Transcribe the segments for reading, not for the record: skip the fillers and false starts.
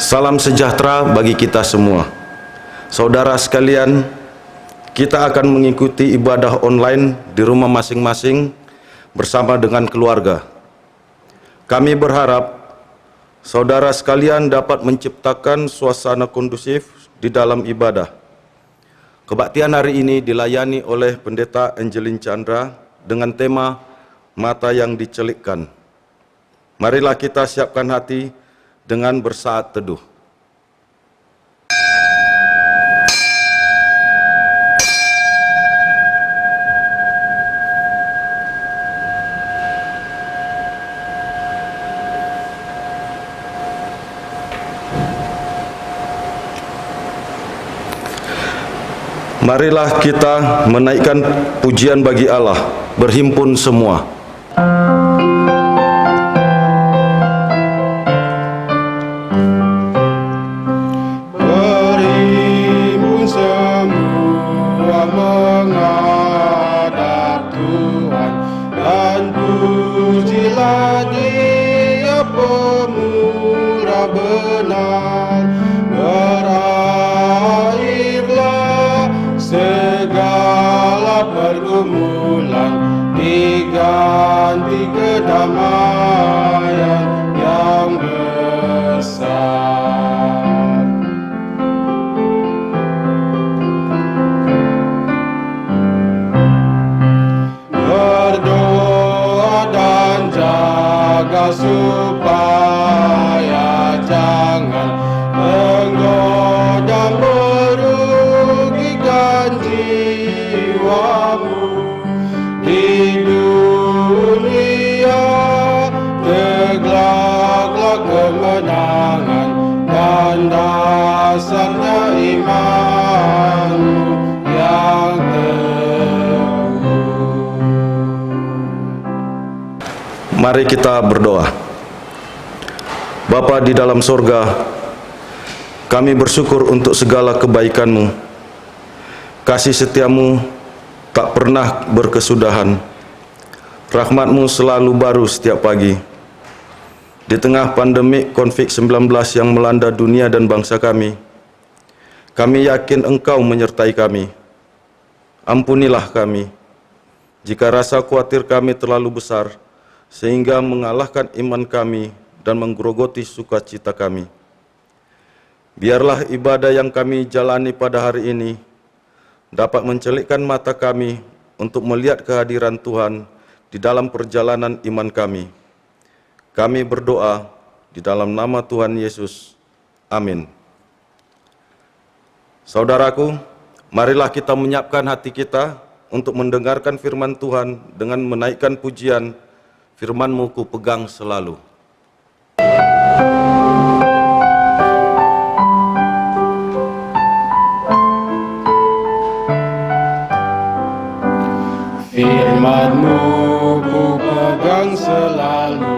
Salam sejahtera bagi kita semua. Saudara sekalian, kita akan mengikuti ibadah online di rumah masing-masing bersama dengan keluarga. Kami berharap saudara sekalian dapat menciptakan suasana kondusif di dalam ibadah. Kebaktian hari ini dilayani oleh Pendeta Angelin Chandra dengan tema Mata yang Dicelikkan. Marilah kita siapkan hati dengan bersaat teduh. Marilah kita menaikkan pujian bagi Allah, berhimpun semua. Berhimpun semua menghadap Tuhan, dan pujilah Dia pemurah benar. Berakhirlah segala pergumulan, diganti kedamaian yang besar. Berdoa dan jaga supaya jangan menggoda merugikan jiwamu di dunia. Tegaklah kemenangan dan dasarnya imanmu yang teguh. Mari kita berdoa. Bapa di dalam sorga, kami bersyukur untuk segala kebaikan-Mu. Kasih setia-Mu tak pernah berkesudahan. Rahmat-Mu selalu baru setiap pagi. Di tengah pandemik COVID-19 yang melanda dunia dan bangsa kami yakin Engkau menyertai kami. Ampunilah kami jika rasa khawatir kami terlalu besar sehingga mengalahkan iman kami dan menggerogoti sukacita kami. Biarlah ibadah yang kami jalani pada hari ini dapat mencelikkan mata kami untuk melihat kehadiran Tuhan di dalam perjalanan iman kami. Kami berdoa di dalam nama Tuhan Yesus. Amin. Saudaraku, marilah kita menyiapkan hati kita untuk mendengarkan firman Tuhan dengan menaikkan pujian, firman-Mu ku pegang selalu. Firman-Mu ku pegang selalu,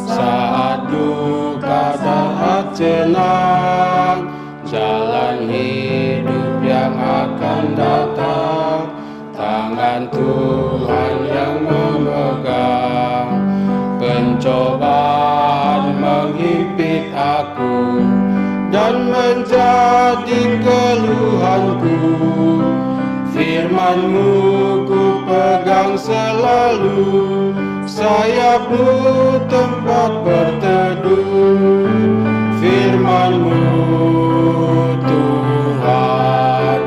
saat duka saat senang, jalan hidup yang akan datang, tangan Tuhan yang memegang. Pencobaan menghimpit aku dan menjadi keluhanku. Firman-Mu ku pegang selalu, sayap-Mu tempat berteduh. Firman-Mu Tuhan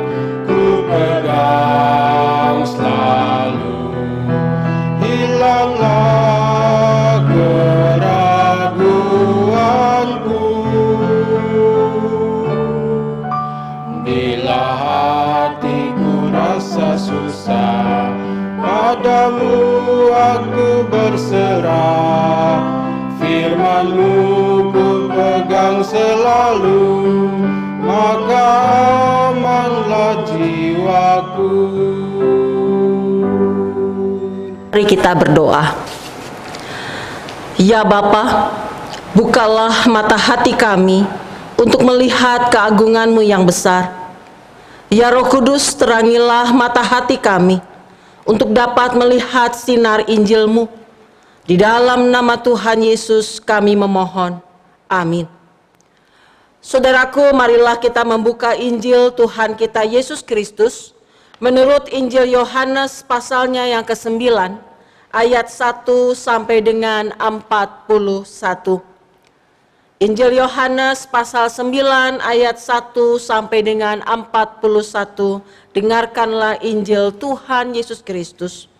ku pegang selalu. Hilanglah keraguanku bila hatiku rasa susah, padamu aku berserah. Firman-Mu ku pegang selalu, maka amanlah jiwaku. Mari kita berdoa. Ya Bapa, bukalah mata hati kami untuk melihat keagungan-Mu yang besar. Ya Roh Kudus, terangilah mata hati kami untuk dapat melihat sinar Injil-Mu. Di dalam nama Tuhan Yesus kami memohon. Amin. Saudaraku, marilah kita membuka Injil Tuhan kita Yesus Kristus menurut Injil Yohanes pasalnya yang ke-9 ayat 1 sampai dengan 41. Injil Yohanes pasal 9 ayat 1 sampai dengan 41. Dengarkanlah Injil Tuhan Yesus Kristus.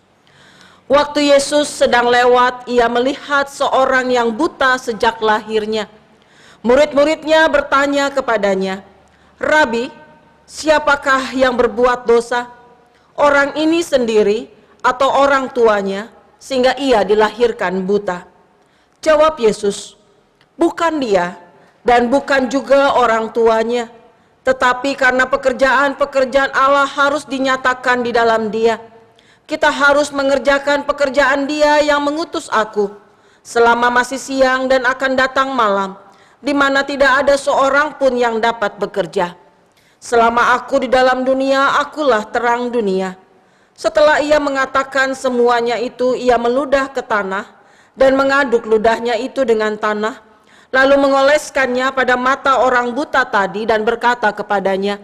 Waktu Yesus sedang lewat, ia melihat seorang yang buta sejak lahirnya. Murid-muridnya bertanya kepadanya, "Rabi, siapakah yang berbuat dosa? Orang ini sendiri atau orang tuanya sehingga ia dilahirkan buta?" Jawab Yesus, "Bukan dia dan bukan juga orang tuanya, tetapi karena pekerjaan-pekerjaan Allah harus dinyatakan di dalam dia. Kita harus mengerjakan pekerjaan Dia yang mengutus aku selama masih siang dan akan datang malam, di mana tidak ada seorang pun yang dapat bekerja. Selama aku di dalam dunia, akulah terang dunia." Setelah ia mengatakan semuanya itu, ia meludah ke tanah dan mengaduk ludahnya itu dengan tanah, lalu mengoleskannya pada mata orang buta tadi dan berkata kepadanya,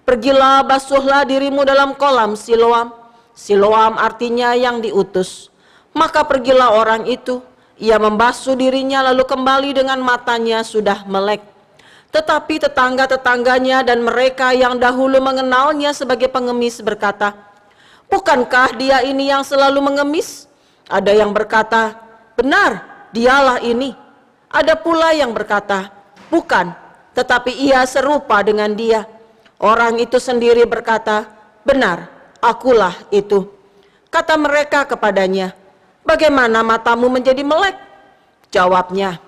"Pergilah, basuhlah dirimu dalam kolam Siloam." Siloam artinya yang diutus. Maka pergilah orang itu, ia membasuh dirinya lalu kembali dengan matanya sudah melek. Tetapi tetangga-tetangganya dan mereka yang dahulu mengenalnya sebagai pengemis berkata, "Bukankah dia ini yang selalu mengemis?" Ada yang berkata, "Benar, dialah ini." Ada pula yang berkata, "Bukan, tetapi ia serupa dengan dia." Orang itu sendiri berkata, "Benar, akulah itu." Kata mereka kepadanya, "Bagaimana matamu menjadi melek?" Jawabnya,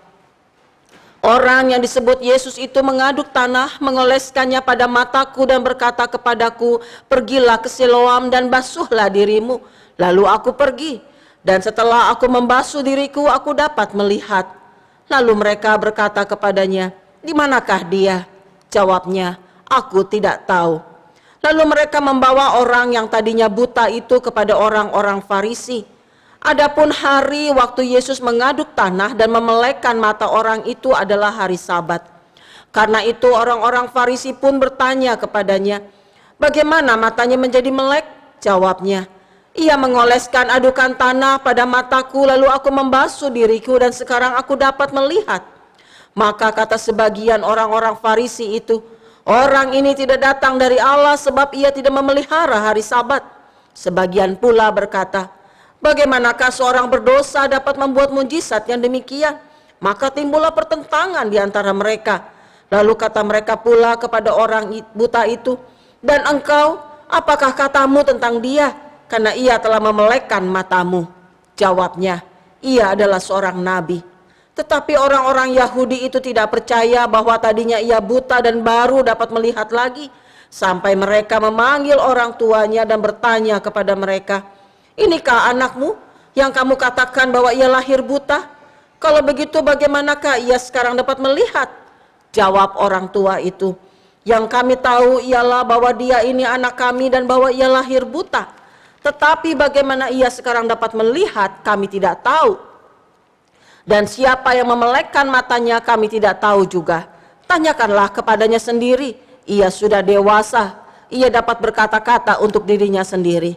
"Orang yang disebut Yesus itu mengaduk tanah, mengoleskannya pada mataku dan berkata kepadaku, 'Pergilah ke Siloam dan basuhlah dirimu.' Lalu aku pergi, dan setelah aku membasuh diriku, aku dapat melihat." Lalu mereka berkata kepadanya, "Di manakah dia?" Jawabnya, "Aku tidak tahu." Lalu mereka membawa orang yang tadinya buta itu kepada orang-orang Farisi. Adapun hari waktu Yesus mengaduk tanah dan memelekkan mata orang itu adalah hari Sabat. Karena itu orang-orang Farisi pun bertanya kepadanya, "Bagaimana matanya menjadi melek?" Jawabnya, "Ia mengoleskan adukan tanah pada mataku, lalu aku membasuh diriku dan sekarang aku dapat melihat." Maka kata sebagian orang-orang Farisi itu, "Orang ini tidak datang dari Allah sebab ia tidak memelihara hari Sabat." Sebagian pula berkata, "Bagaimanakah seorang berdosa dapat membuat mujizat yang demikian?" Maka timbullah pertentangan di antara mereka. Lalu kata mereka pula kepada orang buta itu, "Dan engkau, apakah katamu tentang dia? Karena ia telah memelekkan matamu." Jawabnya, "Ia adalah seorang nabi." Tetapi orang-orang Yahudi itu tidak percaya bahwa tadinya ia buta dan baru dapat melihat lagi, sampai mereka memanggil orang tuanya dan bertanya kepada mereka, "Inikah anakmu yang kamu katakan bahwa ia lahir buta? Kalau begitu bagaimanakah ia sekarang dapat melihat?" Jawab orang tua itu, "Yang kami tahu ialah bahwa dia ini anak kami dan bahwa ia lahir buta. Tetapi bagaimana ia sekarang dapat melihat, kami tidak tahu. Dan siapa yang memelekkan matanya kami tidak tahu juga. Tanyakanlah kepadanya sendiri, ia sudah dewasa, ia dapat berkata-kata untuk dirinya sendiri."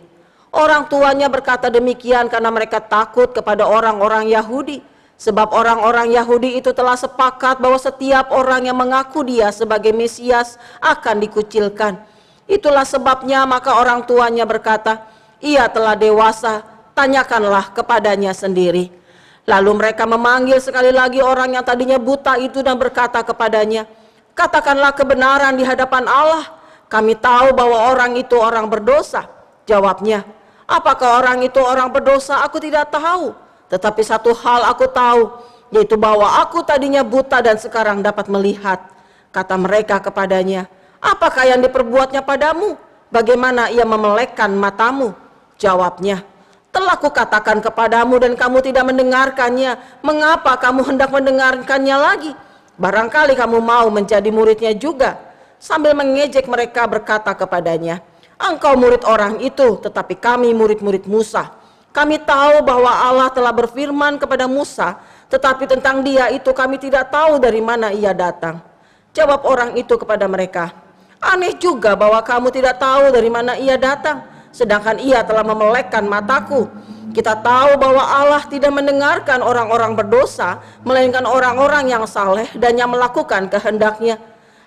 Orang tuanya berkata demikian karena mereka takut kepada orang-orang Yahudi, sebab orang-orang Yahudi itu telah sepakat bahwa setiap orang yang mengaku dia sebagai Mesias akan dikucilkan. Itulah sebabnya maka orang tuanya berkata, "Ia telah dewasa, tanyakanlah kepadanya sendiri." Lalu mereka memanggil sekali lagi orang yang tadinya buta itu dan berkata kepadanya, "Katakanlah kebenaran di hadapan Allah. Kami tahu bahwa orang itu orang berdosa." Jawabnya, "Apakah orang itu orang berdosa? Aku tidak tahu. Tetapi satu hal aku tahu, yaitu bahwa aku tadinya buta dan sekarang dapat melihat." Kata mereka kepadanya, "Apakah yang diperbuatnya padamu? Bagaimana ia memelekkan matamu?" Jawabnya, "Telah kukatakan kepadamu dan kamu tidak mendengarkannya. Mengapa kamu hendak mendengarkannya lagi? Barangkali kamu mau menjadi muridnya juga." Sambil mengejek mereka berkata kepadanya, "Engkau murid orang itu, tetapi kami murid-murid Musa. Kami tahu bahwa Allah telah berfirman kepada Musa, tetapi tentang dia itu kami tidak tahu dari mana ia datang." Jawab orang itu kepada mereka, "Aneh juga bahwa kamu tidak tahu dari mana ia datang, sedangkan ia telah memelekkan mataku. Kita tahu bahwa Allah tidak mendengarkan orang-orang berdosa, melainkan orang-orang yang saleh dan yang melakukan kehendaknya.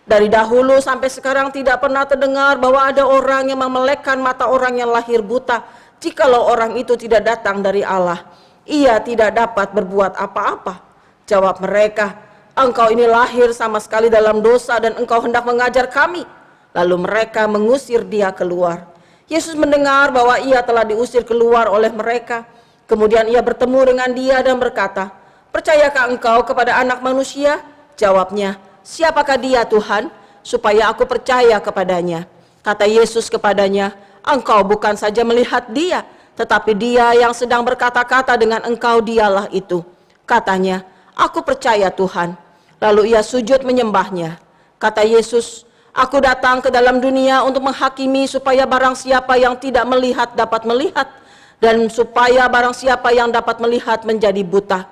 Dari dahulu sampai sekarang tidak pernah terdengar bahwa ada orang yang memelekkan mata orang yang lahir buta. Jikalau orang itu tidak datang dari Allah, ia tidak dapat berbuat apa-apa." Jawab mereka, "Engkau ini lahir sama sekali dalam dosa dan engkau hendak mengajar kami." Lalu mereka mengusir dia keluar. Yesus mendengar bahwa ia telah diusir keluar oleh mereka. Kemudian ia bertemu dengan dia dan berkata, "Percayakah engkau kepada Anak Manusia?" Jawabnya, "Siapakah dia, Tuhan, supaya aku percaya kepadanya?" Kata Yesus kepadanya, "Engkau bukan saja melihat dia, tetapi dia yang sedang berkata-kata dengan engkau, dialah itu." Katanya, "Aku percaya, Tuhan." Lalu ia sujud menyembahnya. Kata Yesus, "Aku datang ke dalam dunia untuk menghakimi supaya barang siapa yang tidak melihat dapat melihat, dan supaya barang siapa yang dapat melihat menjadi buta."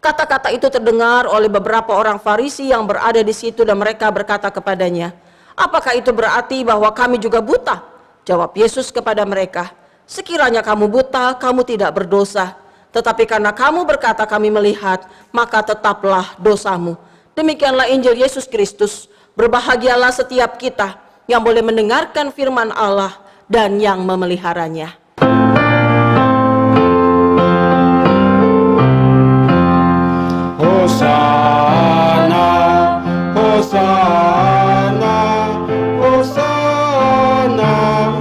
Kata-kata itu terdengar oleh beberapa orang Farisi yang berada di situ dan mereka berkata kepadanya, "Apakah itu berarti bahwa kami juga buta?" Jawab Yesus kepada mereka, "Sekiranya kamu buta, kamu tidak berdosa. Tetapi karena kamu berkata kami melihat, maka tetaplah dosamu." Demikianlah Injil Yesus Kristus. Berbahagialah setiap kita yang boleh mendengarkan firman Allah dan yang memeliharanya. Hosana, Hosana, Hosana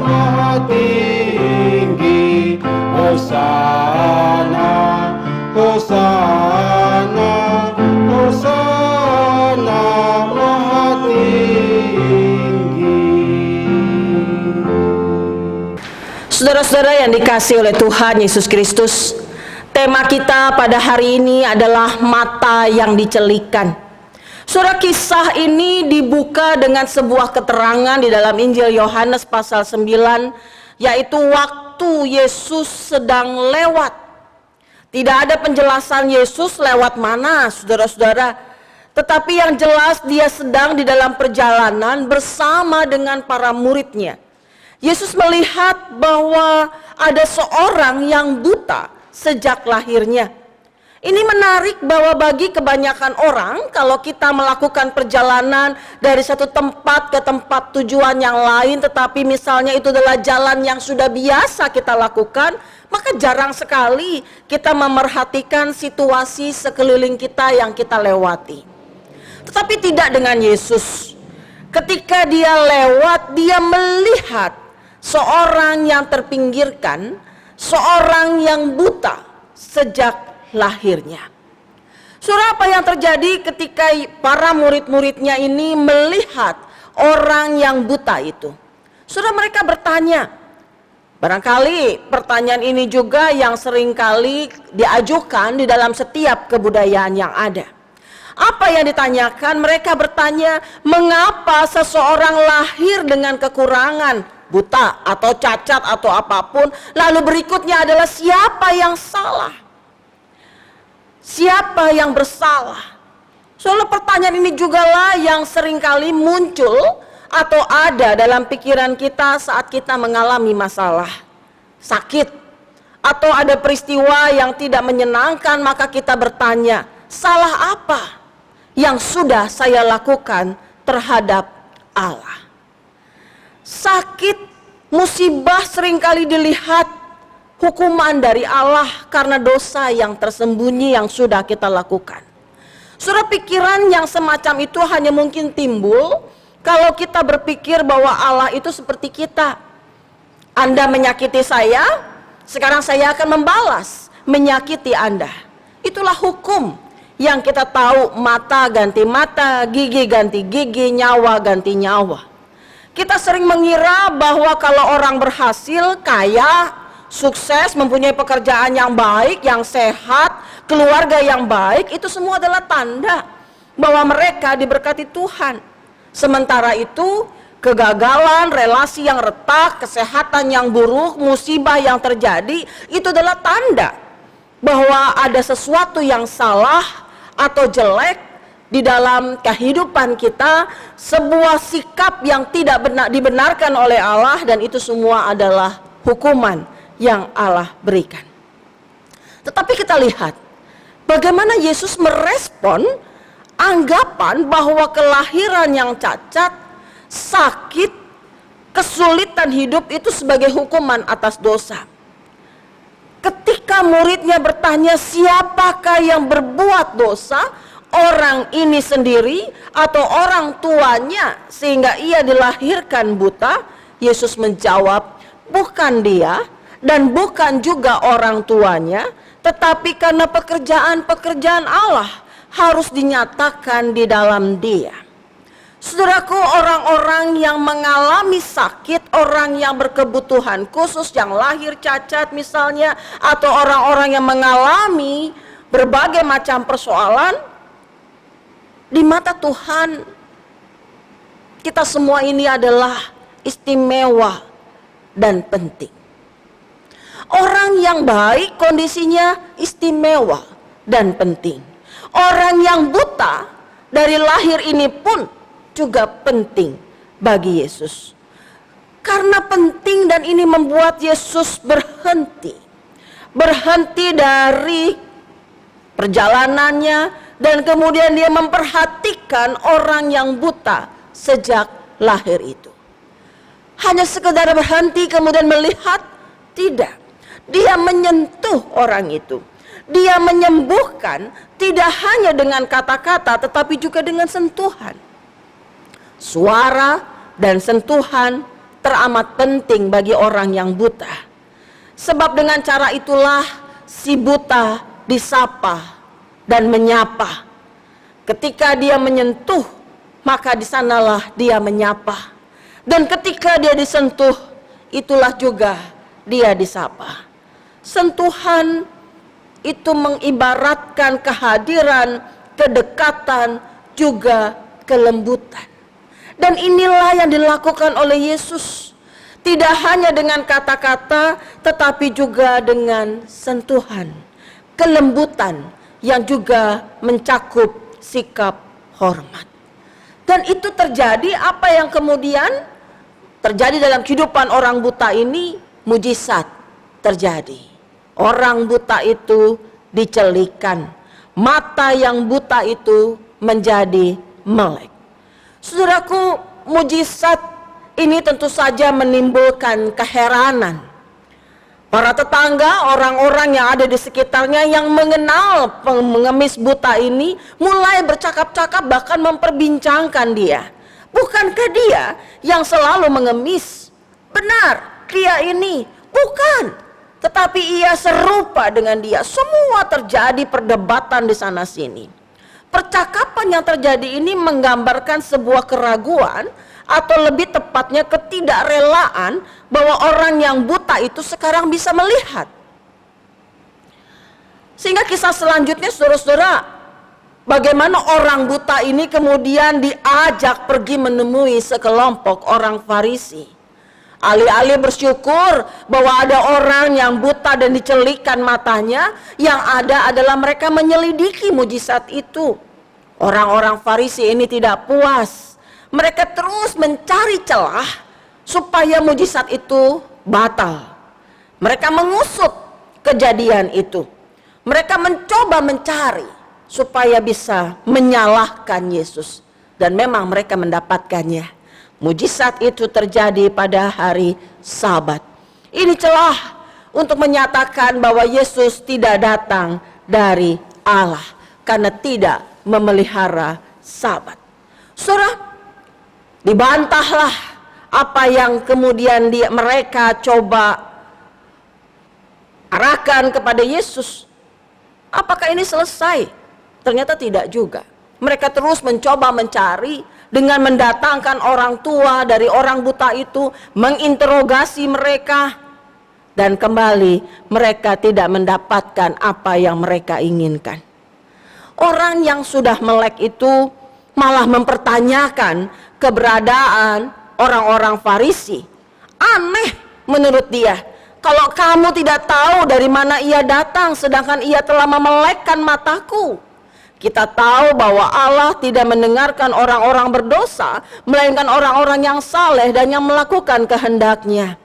Maha Tinggi. Hosana, Hosana, Hosana Maha Tinggi. Saudara-saudara yang dikasihi oleh Tuhan Yesus Kristus, tema kita pada hari ini adalah mata yang dicelikan. Saudara, kisah ini dibuka dengan sebuah keterangan di dalam Injil Yohanes pasal 9, yaitu waktu Yesus sedang lewat. Tidak ada penjelasan Yesus lewat mana, saudara-saudara. Tetapi yang jelas dia sedang di dalam perjalanan bersama dengan para muridnya. Yesus melihat bahwa ada seorang yang buta sejak lahirnya. Ini menarik bahwa bagi kebanyakan orang, kalau kita melakukan perjalanan dari satu tempat ke tempat tujuan yang lain, tetapi misalnya itu adalah jalan yang sudah biasa kita lakukan, maka jarang sekali kita memerhatikan situasi sekeliling kita yang kita lewati. Tetapi tidak dengan Yesus. Ketika dia lewat, dia melihat seorang yang terpinggirkan, seorang yang buta sejak lahirnya. Saudara, apa yang terjadi ketika para murid-muridnya ini melihat orang yang buta itu? Saudara, mereka bertanya. Barangkali pertanyaan ini juga yang seringkali diajukan di dalam setiap kebudayaan yang ada. Apa yang ditanyakan? Mereka bertanya, mengapa seseorang lahir dengan kekurangan, buta atau cacat atau apapun, lalu berikutnya adalah siapa yang salah, siapa yang bersalah. Soal pertanyaan ini jugalah yang seringkali muncul atau ada dalam pikiran kita saat kita mengalami masalah, sakit, atau ada peristiwa yang tidak menyenangkan, maka kita bertanya, salah apa yang sudah saya lakukan terhadap Allah? Sakit, musibah seringkali dilihat hukuman dari Allah karena dosa yang tersembunyi yang sudah kita lakukan. Saudara, pikiran yang semacam itu hanya mungkin timbul kalau kita berpikir bahwa Allah itu seperti kita. Anda menyakiti saya, sekarang saya akan membalas menyakiti Anda. Itulah hukum yang kita tahu, mata ganti mata, gigi ganti gigi, nyawa ganti nyawa. Kita sering mengira bahwa kalau orang berhasil, kaya, sukses, mempunyai pekerjaan yang baik, yang sehat, keluarga yang baik, itu semua adalah tanda bahwa mereka diberkati Tuhan. Sementara itu, kegagalan, relasi yang retak, kesehatan yang buruk, musibah yang terjadi, itu adalah tanda bahwa ada sesuatu yang salah atau jelek di dalam kehidupan kita, sebuah sikap yang tidak dibenarkan oleh Allah, dan itu semua adalah hukuman yang Allah berikan. Tetapi kita lihat bagaimana Yesus merespon anggapan bahwa kelahiran yang cacat, sakit, kesulitan hidup itu sebagai hukuman atas dosa. Ketika muridnya bertanya, siapakah yang berbuat dosa, orang ini sendiri atau orang tuanya sehingga ia dilahirkan buta? Yesus menjawab, bukan dia dan bukan juga orang tuanya, tetapi karena pekerjaan-pekerjaan Allah harus dinyatakan di dalam dia. Saudaraku, orang-orang yang mengalami sakit, orang yang berkebutuhan khusus, yang lahir cacat misalnya, atau orang-orang yang mengalami berbagai macam persoalan, di mata Tuhan kita semua ini adalah istimewa dan penting. Orang yang baik kondisinya istimewa dan penting. Orang yang buta dari lahir ini pun juga penting bagi Yesus. Karena penting, dan ini membuat Yesus berhenti dari perjalanannya, dan kemudian dia memperhatikan orang yang buta sejak lahir itu. Hanya sekedar berhenti kemudian melihat? Tidak. Dia menyentuh orang itu. Dia menyembuhkan tidak hanya dengan kata-kata tetapi juga dengan sentuhan. Suara dan sentuhan teramat penting bagi orang yang buta. Sebab dengan cara itulah si buta disapa dan menyapa. Ketika dia menyentuh, maka di sanalah dia menyapa. Dan ketika dia disentuh, itulah juga dia disapa. Sentuhan itu mengibaratkan kehadiran, kedekatan, juga kelembutan. Dan inilah yang dilakukan oleh Yesus. Tidak hanya dengan kata-kata, tetapi juga dengan sentuhan, kelembutan yang juga mencakup sikap hormat. Dan itu terjadi, apa yang kemudian terjadi dalam kehidupan orang buta ini, mujizat terjadi. Orang buta itu dicelikan, mata yang buta itu menjadi melek. Saudaraku, mujizat ini tentu saja menimbulkan keheranan. Para tetangga, orang-orang yang ada di sekitarnya yang mengenal pengemis buta ini mulai bercakap-cakap, bahkan memperbincangkan dia. Bukankah dia yang selalu mengemis? Benar, dia ini. Bukan. Tetapi ia serupa dengan dia. Semua terjadi perdebatan di sana sini. Percakapan yang terjadi ini menggambarkan sebuah keraguan, atau lebih tepatnya ketidakrelaan bahwa orang yang buta itu sekarang bisa melihat. Sehingga kisah selanjutnya, saudara-saudara, bagaimana orang buta ini kemudian diajak pergi menemui sekelompok orang Farisi. Alih-alih bersyukur bahwa ada orang yang buta dan dicelikan matanya, yang ada adalah mereka menyelidiki mujizat itu. Orang-orang Farisi ini tidak puas. Mereka terus mencari celah supaya mujizat itu batal. Mereka mengusut kejadian itu. Mereka mencoba mencari supaya bisa menyalahkan Yesus. Dan memang mereka mendapatkannya. Mujizat itu terjadi pada hari Sabat. Ini celah untuk menyatakan bahwa Yesus tidak datang dari Allah karena tidak memelihara Sabat. Saudara, dibantahlah apa yang kemudian mereka coba arahkan kepada Yesus. Apakah ini selesai? Ternyata tidak juga. Mereka terus mencoba mencari dengan mendatangkan orang tua dari orang buta itu, menginterogasi mereka, dan kembali mereka tidak mendapatkan apa yang mereka inginkan. Orang yang sudah melek itu malah mempertanyakan keberadaan orang-orang Farisi. Aneh menurut dia, kalau kamu tidak tahu dari mana ia datang sedangkan ia telah memelekkan mataku. Kita tahu bahwa Allah tidak mendengarkan orang-orang berdosa, melainkan orang-orang yang saleh dan yang melakukan kehendak-Nya.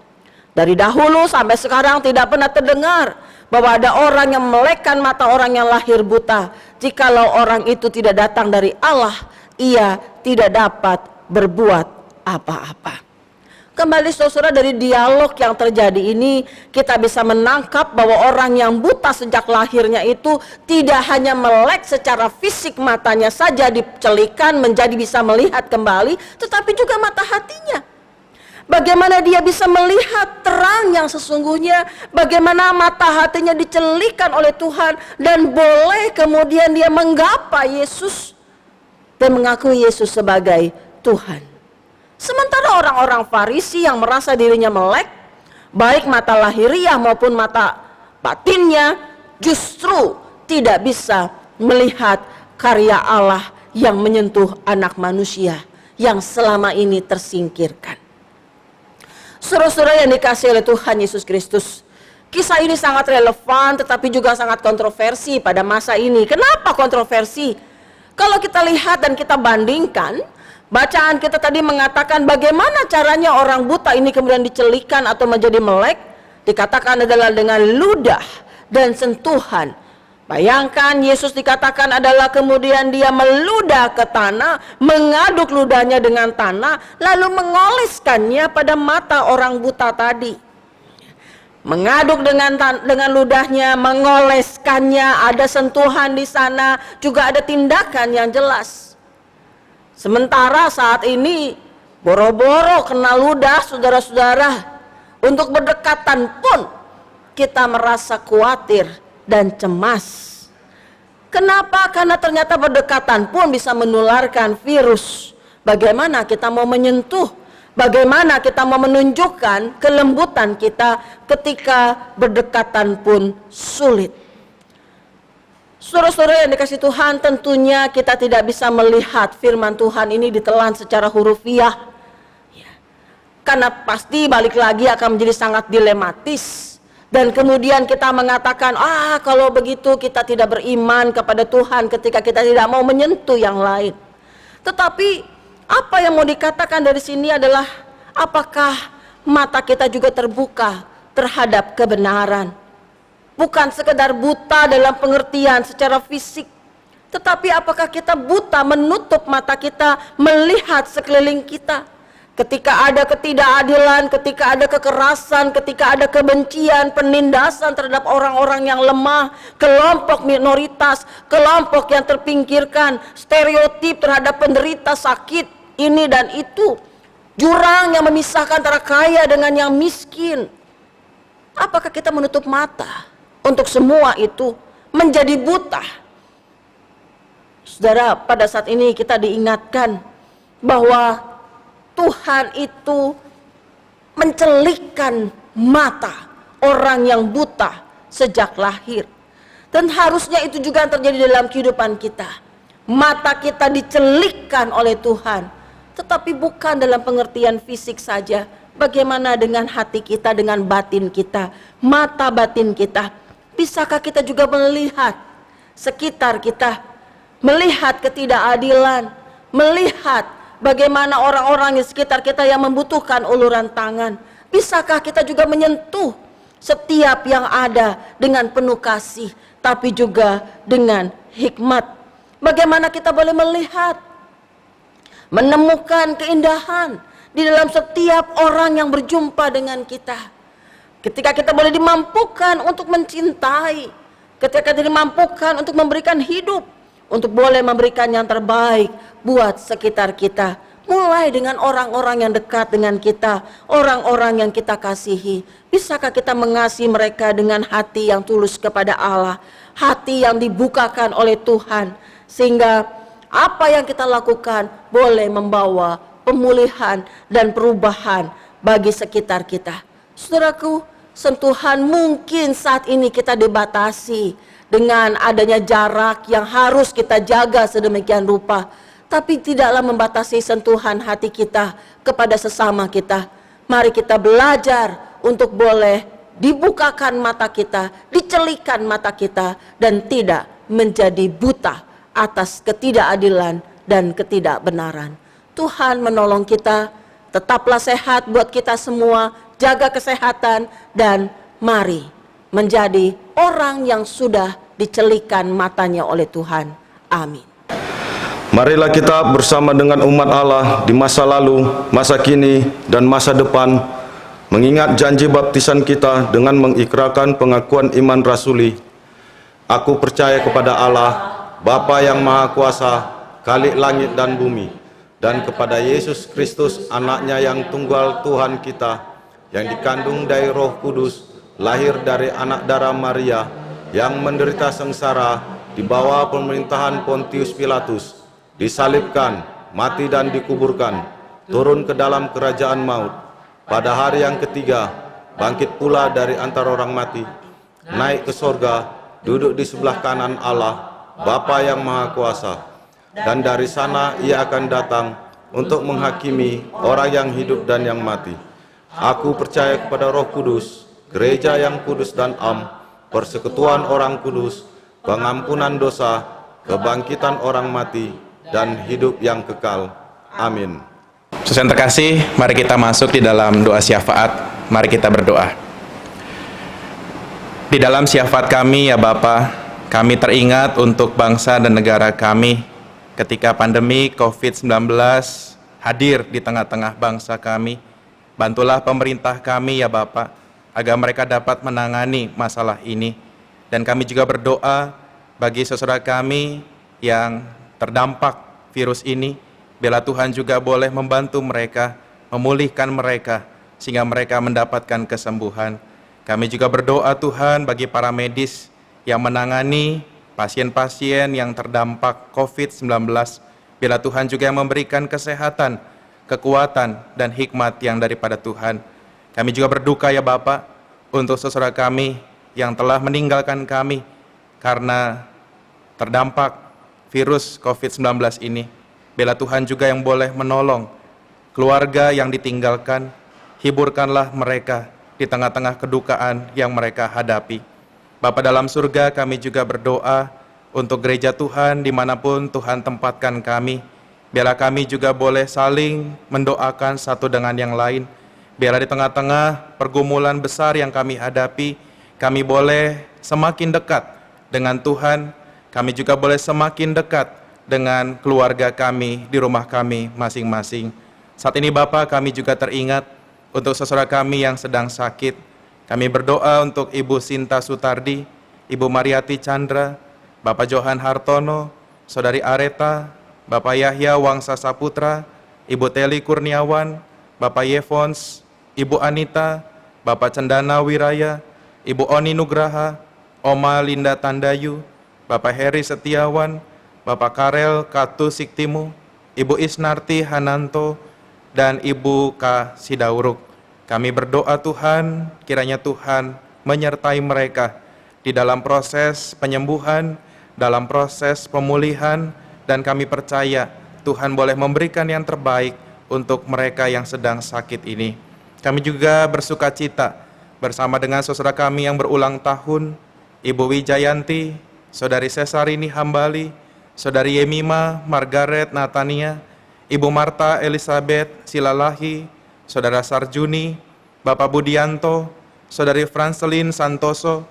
Dari dahulu sampai sekarang tidak pernah terdengar bahwa ada orang yang melekkan mata orang yang lahir buta. Jikalau orang itu tidak datang dari Allah, ia tidak dapat berbuat apa-apa. Kembali saudara, dari dialog yang terjadi ini kita bisa menangkap bahwa orang yang buta sejak lahirnya itu tidak hanya melek secara fisik matanya saja dicelikan menjadi bisa melihat kembali, tetapi juga mata hatinya. Bagaimana dia bisa melihat terang yang sesungguhnya, bagaimana mata hatinya dicelikan oleh Tuhan dan boleh kemudian dia menggapai Yesus dan mengakui Yesus sebagai Tuhan. Sementara orang-orang Farisi yang merasa dirinya melek, baik mata lahiriah maupun mata batinnya, justru tidak bisa melihat karya Allah yang menyentuh anak manusia yang selama ini tersingkirkan. Saudara-saudara yang dikasihi oleh Tuhan Yesus Kristus, kisah ini sangat relevan tetapi juga sangat kontroversi pada masa ini. Kenapa kontroversi? Kalau kita lihat dan kita bandingkan, bacaan kita tadi mengatakan bagaimana caranya orang buta ini kemudian dicelikan atau menjadi melek. Dikatakan adalah dengan ludah dan sentuhan. Bayangkan Yesus dikatakan adalah kemudian dia meludah ke tanah, mengaduk ludahnya dengan tanah, lalu mengoleskannya pada mata orang buta tadi. Mengaduk dengan ludahnya, mengoleskannya, ada sentuhan di sana, juga ada tindakan yang jelas. Sementara saat ini boro-boro kena ludah saudara-saudara, untuk berdekatan pun kita merasa khawatir dan cemas. Kenapa? Karena ternyata berdekatan pun bisa menularkan virus. Bagaimana kita mau menyentuh? Bagaimana kita mau menunjukkan kelembutan kita ketika berdekatan pun sulit? Saudara-saudara yang dikasihi Tuhan, tentunya kita tidak bisa melihat firman Tuhan ini ditelan secara hurufiah, karena pasti balik lagi akan menjadi sangat dilematis. Dan kemudian kita mengatakan, kalau begitu kita tidak beriman kepada Tuhan ketika kita tidak mau menyentuh yang lain. Tetapi apa yang mau dikatakan dari sini adalah, apakah mata kita juga terbuka terhadap kebenaran? Bukan sekedar buta dalam pengertian secara fisik, tetapi apakah kita buta menutup mata kita melihat sekeliling kita? Ketika ada ketidakadilan, ketika ada kekerasan, ketika ada kebencian, penindasan terhadap orang-orang yang lemah, kelompok minoritas, kelompok yang terpinggirkan, stereotip terhadap penderita sakit ini dan itu, jurang yang memisahkan antara kaya dengan yang miskin. Apakah kita menutup mata untuk semua itu, menjadi buta? Saudara, pada saat ini kita diingatkan bahwa Tuhan itu mencelikkan mata orang yang buta sejak lahir. Dan harusnya itu juga yang terjadi dalam kehidupan kita. Mata kita dicelikkan oleh Tuhan, tetapi bukan dalam pengertian fisik saja. Bagaimana dengan hati kita, dengan batin kita, mata batin kita? Bisakah kita juga melihat sekitar kita, melihat ketidakadilan, melihat bagaimana orang-orang di sekitar kita yang membutuhkan uluran tangan? Bisakah kita juga menyentuh setiap yang ada dengan penuh kasih, tapi juga dengan hikmat? Bagaimana kita boleh melihat, menemukan keindahan di dalam setiap orang yang berjumpa dengan kita? Ketika kita boleh dimampukan untuk mencintai, ketika kita dimampukan untuk memberikan hidup, untuk boleh memberikan yang terbaik buat sekitar kita, mulai dengan orang-orang yang dekat dengan kita, orang-orang yang kita kasihi. Bisakah kita mengasihi mereka dengan hati yang tulus kepada Allah, hati yang dibukakan oleh Tuhan, sehingga apa yang kita lakukan boleh membawa pemulihan dan perubahan bagi sekitar kita. Saudaraku, sentuhan mungkin saat ini kita dibatasi dengan adanya jarak yang harus kita jaga sedemikian rupa, tapi tidaklah membatasi sentuhan hati kita kepada sesama kita. Mari kita belajar untuk boleh dibukakan mata kita, dicelikan mata kita, dan tidak menjadi buta atas ketidakadilan dan ketidakbenaran. Tuhan menolong kita, tetaplah sehat buat kita semua, jaga kesehatan, dan mari menjadi orang yang sudah dicelikan matanya oleh Tuhan. Amin. Marilah kita bersama dengan umat Allah di masa lalu, masa kini, dan masa depan, mengingat janji baptisan kita dengan mengikrarkan pengakuan iman rasuli. Aku percaya kepada Allah, Bapa yang Maha Kuasa, Khalik langit dan bumi, dan kepada Yesus Kristus, anaknya yang tunggal Tuhan kita, yang dikandung dari Roh Kudus, lahir dari anak darah Maria, yang menderita sengsara di bawah pemerintahan Pontius Pilatus, disalibkan, mati dan dikuburkan, turun ke dalam kerajaan maut. Pada hari yang ketiga, bangkit pula dari antara orang mati, naik ke sorga, duduk di sebelah kanan Allah, Bapa yang Maha Kuasa. Dan dari sana ia akan datang untuk menghakimi orang yang hidup dan yang mati. Aku percaya kepada Roh Kudus, gereja yang kudus dan am, persekutuan orang kudus, pengampunan dosa, kebangkitan orang mati, dan hidup yang kekal. Amin. Saudara yang terkasih, mari kita masuk di dalam doa syafaat. Mari kita berdoa. Di dalam syafaat kami ya Bapa, kami teringat untuk bangsa dan negara kami ketika pandemi COVID-19 hadir di tengah-tengah bangsa kami. Bantulah pemerintah kami ya Bapa, agar mereka dapat menangani masalah ini. Dan kami juga berdoa bagi saudara kami yang terdampak virus ini, biarlah Tuhan juga boleh membantu mereka, memulihkan mereka, sehingga mereka mendapatkan kesembuhan. Kami juga berdoa Tuhan bagi para medis yang menangani pasien-pasien yang terdampak COVID-19, biarlah Tuhan juga yang memberikan kesehatan, kekuatan, dan hikmat yang daripada Tuhan. Kami juga berduka ya Bapak, untuk saudara kami yang telah meninggalkan kami karena terdampak virus COVID-19 ini. Biarlah Tuhan juga yang boleh menolong keluarga yang ditinggalkan, hiburkanlah mereka di tengah-tengah kedukaan yang mereka hadapi. Bapa dalam surga, kami juga berdoa untuk gereja Tuhan dimanapun Tuhan tempatkan kami. Biarlah kami juga boleh saling mendoakan satu dengan yang lain. Biarlah di tengah-tengah pergumulan besar yang kami hadapi, kami boleh semakin dekat dengan Tuhan. Kami juga boleh semakin dekat dengan keluarga kami di rumah kami masing-masing. Saat ini Bapak, kami juga teringat untuk saudara kami yang sedang sakit. Kami berdoa untuk Ibu Sinta Sutardi, Ibu Mariati Chandra, Bapak Johan Hartono, Saudari Areta, Bapak Yahya Wangsa Saputra, Ibu Teli Kurniawan, Bapak Yevons, Ibu Anita, Bapak Cendana Wiraya, Ibu Oni Nugraha, Oma Linda Tandayu, Bapak Heri Setiawan, Bapak Karel Katu Siktimu, Ibu Isnarti Hananto, dan Ibu K. Sidauruk. Kami berdoa Tuhan, kiranya Tuhan menyertai mereka di dalam proses penyembuhan, dalam proses pemulihan, dan kami percaya Tuhan boleh memberikan yang terbaik untuk mereka yang sedang sakit ini. Kami juga bersuka cita bersama dengan saudara kami yang berulang tahun, Ibu Wijayanti, Saudari Cesarini Hambali, Saudari Yemima Margaret Natania, Ibu Marta Elizabeth Silalahi, Saudara Sarjuni, Bapak Budianto, Saudari Francelin Santoso,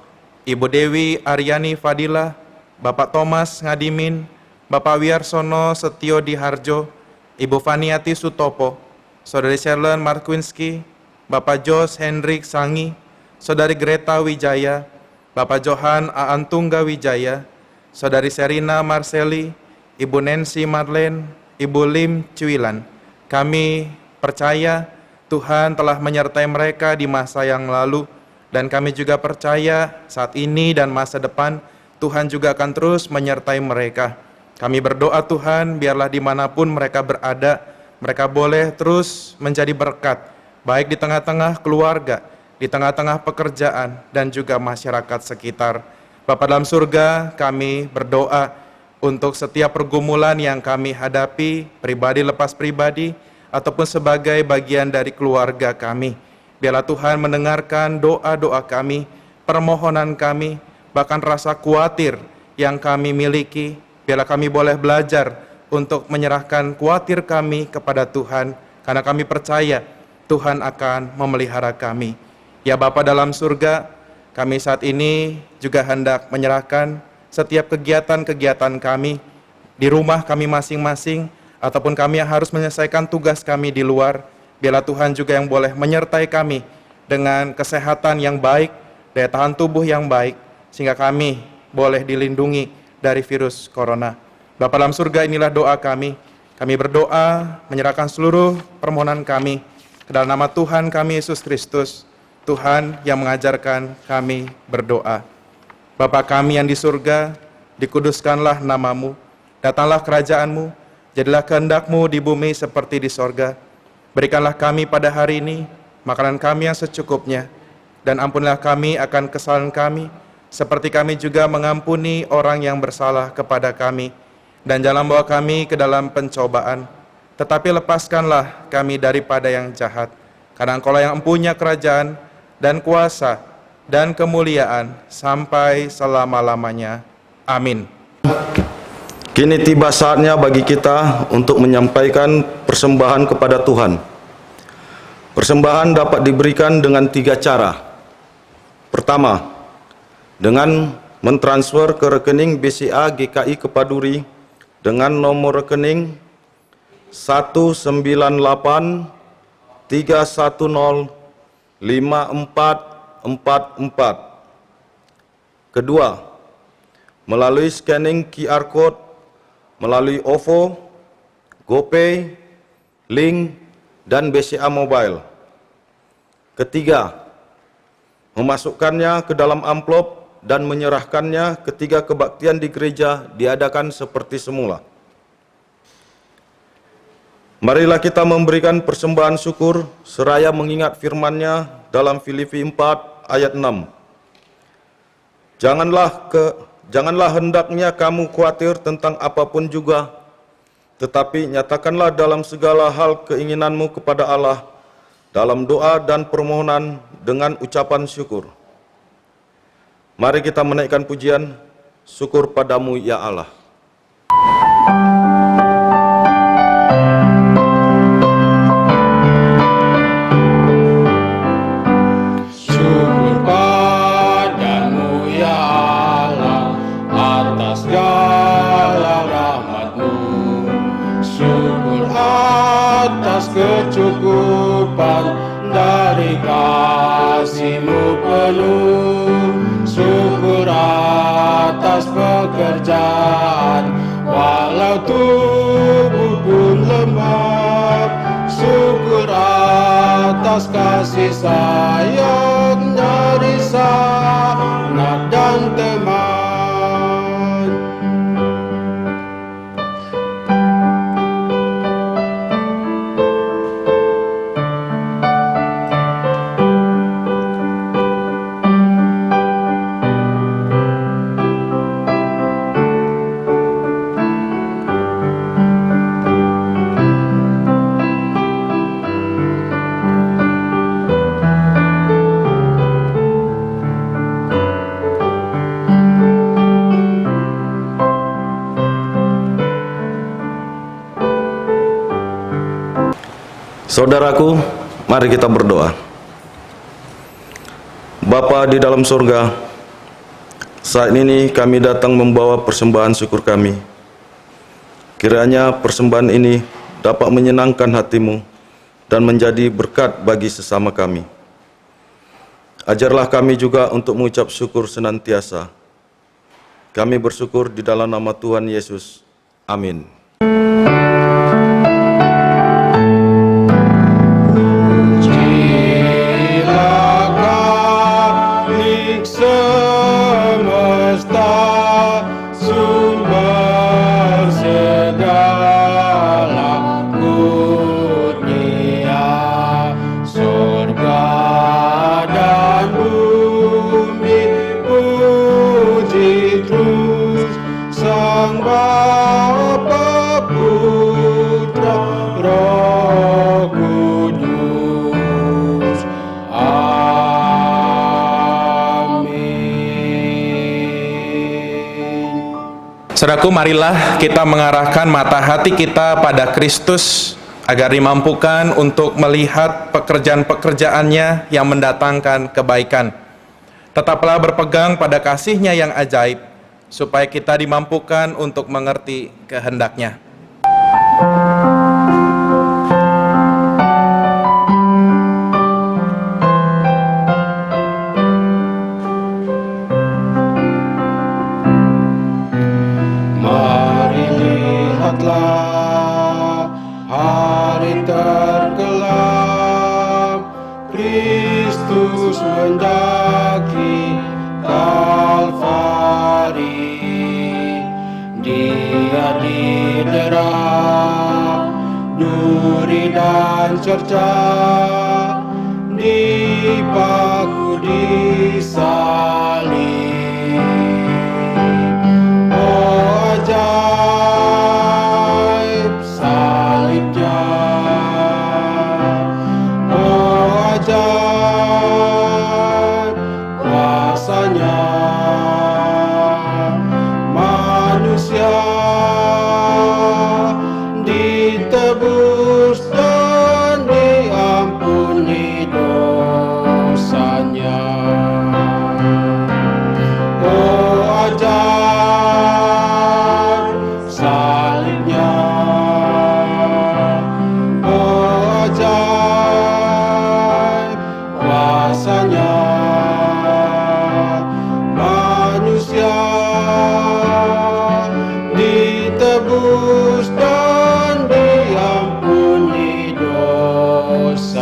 Ibu Dewi Aryani Fadila, Bapak Thomas Ngadimin, Bapak Wiarsono Setio Diharjo, Ibu Faniati Sutopo, Saudari Sherlen Markwinski, Bapak Jos Hendrik Sangi, Saudari Greta Wijaya, Bapak Johan Aantungga Wijaya, Saudari Serina Marceli, Ibu Nancy Marlene, Ibu Lim Cuilan. Kami percaya Tuhan telah menyertai mereka di masa yang lalu, dan kami juga percaya saat ini dan masa depan Tuhan juga akan terus menyertai mereka. Kami berdoa Tuhan, biarlah dimanapun mereka berada, mereka boleh terus menjadi berkat, baik di tengah-tengah keluarga, di tengah-tengah pekerjaan, dan juga masyarakat sekitar. Bapa dalam surga, kami berdoa untuk setiap pergumulan yang kami hadapi, pribadi lepas pribadi, ataupun sebagai bagian dari keluarga kami. Biarlah Tuhan mendengarkan doa-doa kami, permohonan kami, bahkan rasa khawatir yang kami miliki. Biarlah kami boleh belajar untuk menyerahkan khawatir kami kepada Tuhan, karena kami percaya Tuhan akan memelihara kami. Ya Bapa dalam surga, kami saat ini juga hendak menyerahkan setiap kegiatan-kegiatan kami di rumah kami masing-masing, ataupun kami yang harus menyelesaikan tugas kami di luar. Biarlah Tuhan juga yang boleh menyertai kami dengan kesehatan yang baik, daya tahan tubuh yang baik, sehingga kami boleh dilindungi dari virus corona. Bapa dalam surga, inilah doa kami. Kami berdoa menyerahkan seluruh permohonan kami ke dalam nama Tuhan kami Yesus Kristus, Tuhan yang mengajarkan kami berdoa. Bapa kami yang di surga, dikuduskanlah namamu, datanglah kerajaanmu, jadilah kehendak-Mu di bumi seperti di sorga. Berikanlah kami pada hari ini makanan kami yang secukupnya, dan ampunilah kami akan kesalahan kami, seperti kami juga mengampuni orang yang bersalah kepada kami. Dan jangan bawa kami ke dalam pencobaan, tetapi lepaskanlah kami daripada yang jahat. Karena Engkau-lah yang mempunyai kerajaan dan kuasa dan kemuliaan sampai selama-lamanya. Amin. Kini tiba saatnya bagi kita untuk menyampaikan persembahan kepada Tuhan. Persembahan dapat diberikan dengan 3 cara. Pertama, dengan mentransfer ke rekening BCA GKI Kepaduri dengan nomor rekening 198305444. Kedua, melalui scanning QR Code melalui OVO, GoPay, Link, dan BCA Mobile. Ketiga, memasukkannya ke dalam amplop dan menyerahkannya ketika kebaktian di gereja diadakan seperti semula. Marilah kita memberikan persembahan syukur seraya mengingat firman-Nya dalam Filipi 4 ayat 6. Janganlah hendaknya kamu khawatir tentang apapun juga, tetapi nyatakanlah dalam segala hal keinginanmu kepada Allah dalam doa dan permohonan dengan ucapan syukur. Mari kita menaikkan pujian syukur padamu ya Allah. Syukur padamu ya Allah atas segala rahmat-Mu. Syukur atas kecukupan dari kasih-Mu penuh. Syukur atas pekerjaan walau tubuh pun lemah. Syukur atas kasih sayang-Nya di sanak dan teman. Saudaraku, mari kita berdoa. Bapa di dalam surga, saat ini kami datang membawa persembahan syukur kami. Kiranya persembahan ini dapat menyenangkan hati-Mu dan menjadi berkat bagi sesama kami. Ajarlah kami juga untuk mengucap syukur senantiasa. Kami bersyukur di dalam nama Tuhan Yesus. Amin. Semesta sumber segala kurnia, surga dan bumi puji terus Sang Bapa, Putra, Roh Kudus. Saudaraku, marilah kita mengarahkan mata hati kita pada Kristus agar dimampukan untuk melihat pekerjaan-pekerjaannya yang mendatangkan kebaikan. Tetaplah berpegang pada kasih-Nya yang ajaib, supaya kita dimampukan untuk mengerti kehendak-Nya. Mari lihatlah hari tergelap, Kristus mendaki Kalvari. Dia didera, duri dan cerca, dipaku di salib. Oh ajaib salibnya, oh ajaib kuasanya. Manusia ditebus dan diampuni dosanya. Oh ajaib salibnya, oh ajaib kuasanya. Manusia ditebus dan diampuni dosanya.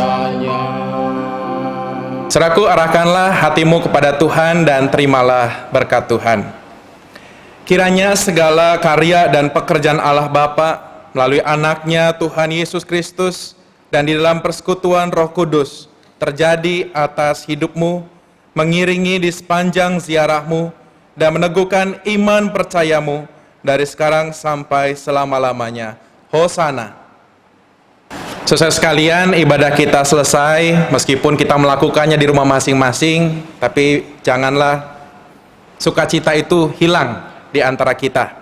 Saudaraku, arahkanlah hatimu kepada Tuhan dan terimalah berkat Tuhan. Kiranya segala karya dan pekerjaan Allah Bapa melalui anaknya Tuhan Yesus Kristus dan di dalam persekutuan Roh Kudus terjadi atas hidupmu, mengiringi di sepanjang ziarahmu, dan meneguhkan iman percayamu dari sekarang sampai selama-lamanya. Hosana. Saudara sekalian, ibadah kita selesai, meskipun kita melakukannya di rumah masing-masing, tapi janganlah sukacita itu hilang di antara kita.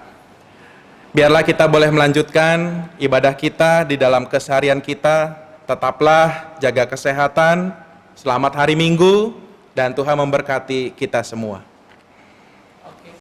Biarlah kita boleh melanjutkan ibadah kita di dalam keseharian kita. Tetaplah jaga kesehatan, selamat hari Minggu, dan Tuhan memberkati kita semua.